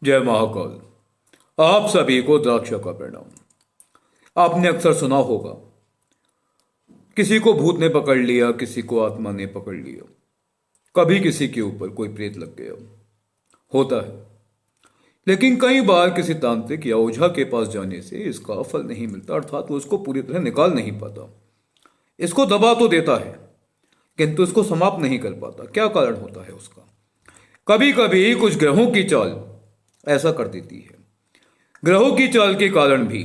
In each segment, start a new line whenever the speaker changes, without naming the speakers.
जय महाकाल। आप सभी को द्राक्षा का प्रणाम। आपने अक्सर सुना होगा, किसी को भूत ने पकड़ लिया, किसी को आत्मा ने पकड़ लिया, कभी किसी के ऊपर कोई प्रेत लग गया। होता है, लेकिन कई बार किसी तांत्रिक या ओझा के पास जाने से इसका फल नहीं मिलता, अर्थात वो इसको पूरी तरह निकाल नहीं पाता। इसको दबा तो देता है, किंतु इसको समाप्त नहीं कर पाता। क्या कारण होता है उसका? कभी कभी कुछ ग्रहों की चाल ऐसा कर देती है। ग्रहों की चाल के कारण भी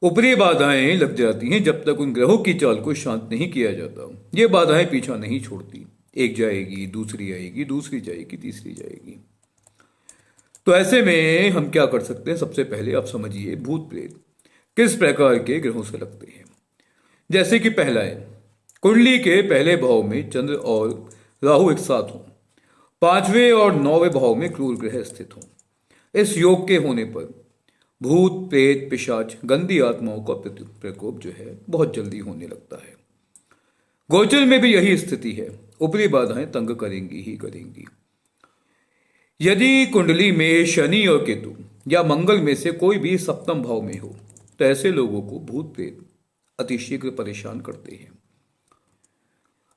ऊपरी बाधाएं लग जाती हैं। जब तक उन ग्रहों की चाल को शांत नहीं किया जाता, ये बाधाएं पीछा नहीं छोड़ती। एक जाएगी, दूसरी आएगी, दूसरी जाएगी, तीसरी जाएगी। तो ऐसे में हम क्या कर सकते हैं? सबसे पहले आप समझिए, भूत प्रेत किस प्रकार के ग्रहों से लगते हैं। जैसे कि पहला है, कुंडली के पहले भाव में चंद्र और राहु एक साथ हों, पांचवें और नौवें भाव में क्रूर ग्रह स्थित हों। इस योग के होने पर भूत प्रेत पिशाच गंदी आत्माओं का प्रकोप जो है बहुत जल्दी होने लगता है। गोचर में भी यही स्थिति है। ऊपरी बाधाएं तंग करेंगी ही करेंगी। यदि कुंडली में शनि और केतु या मंगल में से कोई भी सप्तम भाव में हो, तो ऐसे लोगों को भूत प्रेत अतिशीघ्र परेशान करते हैं।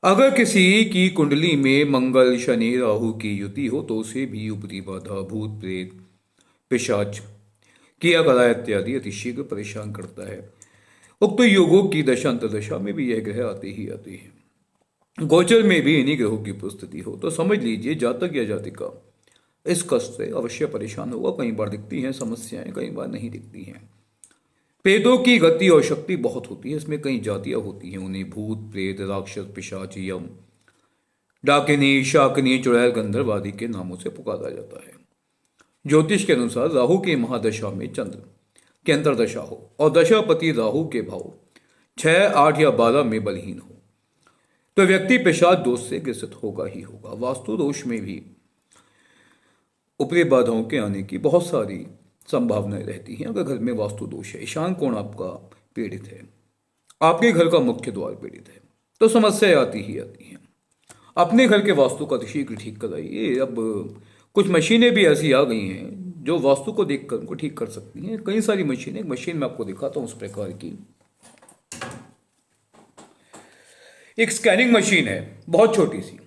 अगर किसी की कुंडली में मंगल शनि राहु की युति हो, तो उसे भी ऊपरी बाधा भूत प्रेत पिशाच किया गला इत्यादि अतिशीघ्र परेशान करता है। उक्त योगों की दशांतर दशा में भी यह ग्रह आते ही आते हैं। गोचर में भी इन्हीं ग्रहों की उपस्थिति हो तो समझ लीजिए, जातक या जातिका इस कष्ट से अवश्य परेशान होगा। कई बार दिखती हैं समस्याएं, कई बार नहीं दिखती हैं। प्रेतों की गति और शक्ति बहुत होती है। इसमें कई जातियां होती हैं। उन्हें भूत प्रेत राक्षस पिशाच यम डाकिनी शाकिनी चुड़ैल गंधर्व आदि के नामों से पुकारा जाता है। ज्योतिष के अनुसार राहु की महादशा में चंद्र की अंतरदशा हो और दशापति राहु के भाव 6, 8 या 12 में बलहीन हो, तो व्यक्ति पिशाच दोष से ग्रसित होगा ही होगा। वास्तु दोष में भी ऊपरी बाधाओं के आने की बहुत सारी संभावनाएं रहती हैं। अगर घर में वास्तु दोष है, ईशान कोण आपका पीड़ित है, आपके घर का मुख्य द्वार पीड़ित है, तो समस्याएं आती ही आती हैं। अपने घर के वास्तु का शीघ्र ठीक कराइए। अब कुछ मशीनें भी ऐसी आ गई हैं जो वास्तु को देखकर उनको ठीक कर सकती हैं। कई सारी मशीनें, एक मशीन मैं आपको दिखाता हूं उस प्रकार की। एक स्कैनिंग मशीन है, बहुत छोटी सी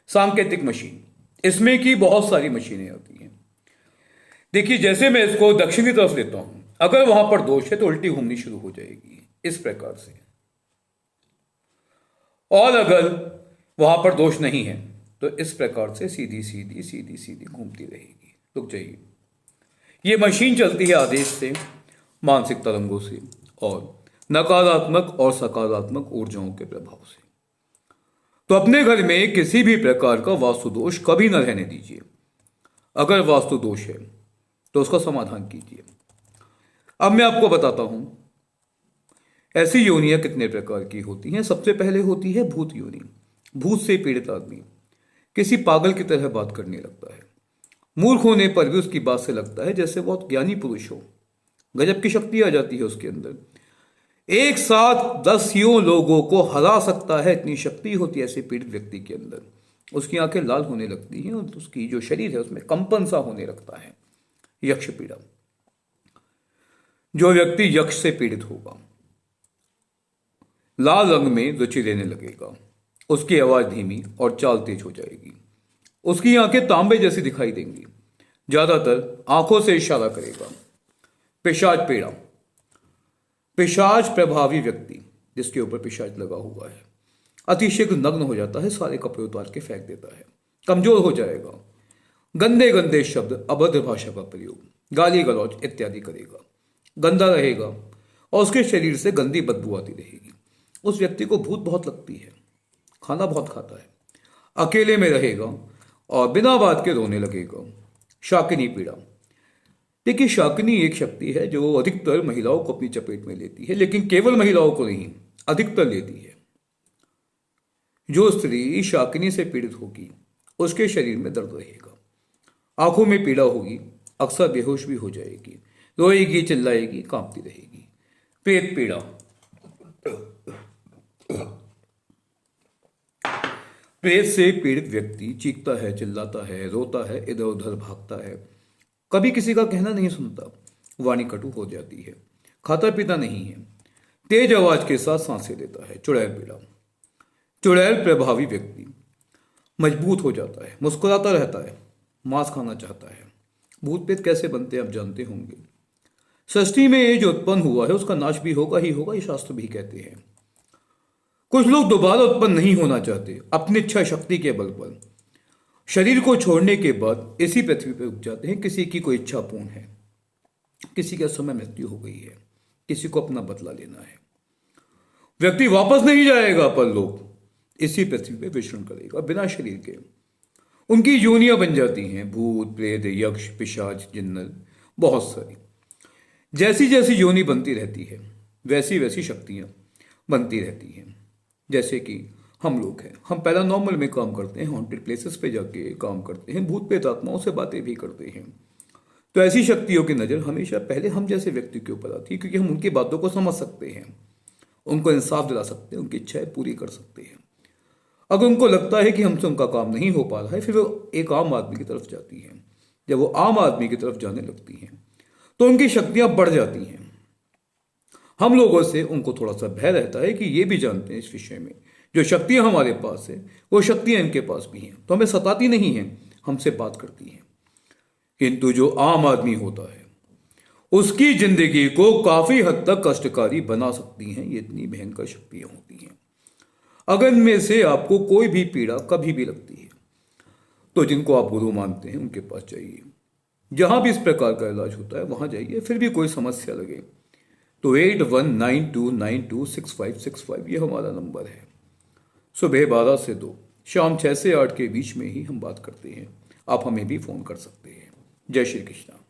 सांकेतिक मशीन। इसमें की बहुत सारी मशीनें आती हैं। देखिए, जैसे मैं इसको दक्षिणी तरफ लेता हूं, अगर वहां पर दोष है तो उल्टी घूमनी शुरू हो जाएगी, इस प्रकार से। और अगर वहां पर दोष नहीं है तो इस प्रकार से सीधी सीधी सीधी सीधी घूमती रहेगी। रुक जाइए। ये मशीन चलती है आदेश से, मानसिक तरंगों से और नकारात्मक और सकारात्मक ऊर्जाओं के प्रभाव से। तो अपने घर में किसी भी प्रकार का वास्तु दोष कभी न रहने दीजिए। अगर वास्तु दोष है तो उसका समाधान कीजिए। अब मैं आपको बताता हूं ऐसी योनियां कितने प्रकार की होती हैं। सबसे पहले होती है भूत योनि। भूत से पीड़ित आदमी किसी पागल की तरह बात करने लगता है। मूर्ख होने पर भी उसकी बात से लगता है जैसे बहुत ज्ञानी पुरुष हो। गजब की शक्ति आ जाती है उसके अंदर। एक साथ 10 लोगों को हरा सकता है, इतनी शक्ति होती है ऐसे पीड़ित व्यक्ति के अंदर। उसकी आंखें लाल होने लगती हैं और उसकी जो शरीर है उसमें कंपन सा होने लगता है। यक्ष पीड़ा। जो व्यक्ति यक्ष से पीड़ित होगा, लाल रंग में रुचि लेने लगेगा, उसकी आवाज धीमी और चाल तेज हो जाएगी, उसकी आंखें तांबे जैसी दिखाई देंगी, ज्यादातर आंखों से इशारा करेगा। पिशाच पीड़ा। पिशाच प्रभावी व्यक्ति जिसके ऊपर पिशाच लगा हुआ है अतिशीघ्र नग्न हो जाता है, सारे कपड़े उतार के फेंक देता है, कमजोर हो जाएगा, गंदे गंदे शब्द, अभद्र भाषा का प्रयोग, गाली गलौज इत्यादि करेगा, गंदा रहेगा और उसके शरीर से गंदी बदबू आती रहेगी। उस व्यक्ति को भूत बहुत लगती है, खाना बहुत खाता है, अकेले में रहेगा और बिना बात के रोने लगेगा। शाकिनी पीड़ा। देखिए, शाकिनी एक शक्ति है जो अधिकतर महिलाओं को अपनी चपेट में लेती है, लेकिन केवल महिलाओं को नहीं, अधिकतर लेती है। जो स्त्री शाकिनी से पीड़ित होगी उसके शरीर में दर्द रहेगा, आंखों में पीड़ा होगी, अक्सर बेहोश भी हो जाएगी, रोएगी, चिल्लाएगी, कांपती रहेगी। प्रेत पीड़ा। प्रेत से पीड़ित व्यक्ति चीखता है, चिल्लाता है, रोता है, इधर उधर भागता है, कभी किसी का कहना नहीं सुनता, वाणी कटु हो जाती है, खाता पीता नहीं है, तेज आवाज के साथ सांसें लेता है। चुड़ैल पीड़ा। चुड़ैल प्रभावी व्यक्ति मजबूत हो जाता है, मुस्कुराता रहता है, मांस खाना चाहता है। भूत प्रेत कैसे बनते हैं आप जानते होंगे। सृष्टि में ये जो उत्पन्न हुआ है उसका नाश भी होगा ही होगा, ये शास्त्र भी कहते हैं। कुछ लोग दोबारा उत्पन्न नहीं होना चाहते, अपनी इच्छा शक्ति के बल पर शरीर को छोड़ने के बाद इसी पृथ्वी पर रुक जाते हैं। किसी की कोई इच्छा पूर्ण है, किसी का समय मृत्यु हो गई है, किसी को अपना बदला लेना है, व्यक्ति वापस नहीं जाएगा पर लोग इसी पृथ्वी पर विचरण करेगा बिना शरीर के। उनकी योनियां बन जाती हैं, भूत प्रेत यक्ष पिशाच जिन्नत, बहुत सारी। जैसी जैसी योनि बनती रहती है वैसी वैसी शक्तियां बनती रहती हैं। जैसे कि हम लोग हैं, हम पहला नॉर्मल में काम करते हैं, हॉन्टेड प्लेसेस पे जाके काम करते हैं, भूत प्रेत आत्माओं से बातें भी करते हैं। तो ऐसी शक्तियों की नज़र हमेशा पहले हम जैसे व्यक्ति के ऊपर आती है, क्योंकि हम उनकी बातों को समझ सकते हैं, उनको इंसाफ दिला सकते हैं, उनकी इच्छाएं पूरी कर सकते हैं। अगर उनको लगता है कि हमसे उनका काम नहीं हो पा रहा है, फिर वो एक आम आदमी की तरफ जाती हैं। जब वो आम आदमी की तरफ जाने लगती हैं तो उनकी शक्तियां बढ़ जाती हैं। हम लोगों से उनको थोड़ा सा भय रहता है कि ये भी जानते हैं इस विषय में जो शक्तियां हमारे पास है वो शक्तियां इनके पास भी हैं, तो हमें सताती नहीं हैं, हमसे बात करती हैं। किंतु जो आम आदमी होता है उसकी जिंदगी को काफी हद तक कष्टकारी बना सकती हैं, ये इतनी भयंकर शक्तियां होती हैं। अगर इनमें से आपको कोई भी पीड़ा कभी भी लगती है तो जिनको आप गुरु मानते हैं उनके पास जाइए। जहां भी इस प्रकार का इलाज होता है वहां जाइए। फिर भी कोई समस्या लगे तो 8192926565 ये हमारा नंबर है। सुबह 12 से 2, शाम 6 से 8 के बीच में ही हम बात करते हैं। आप हमें भी फोन कर सकते हैं। जय श्री कृष्णा।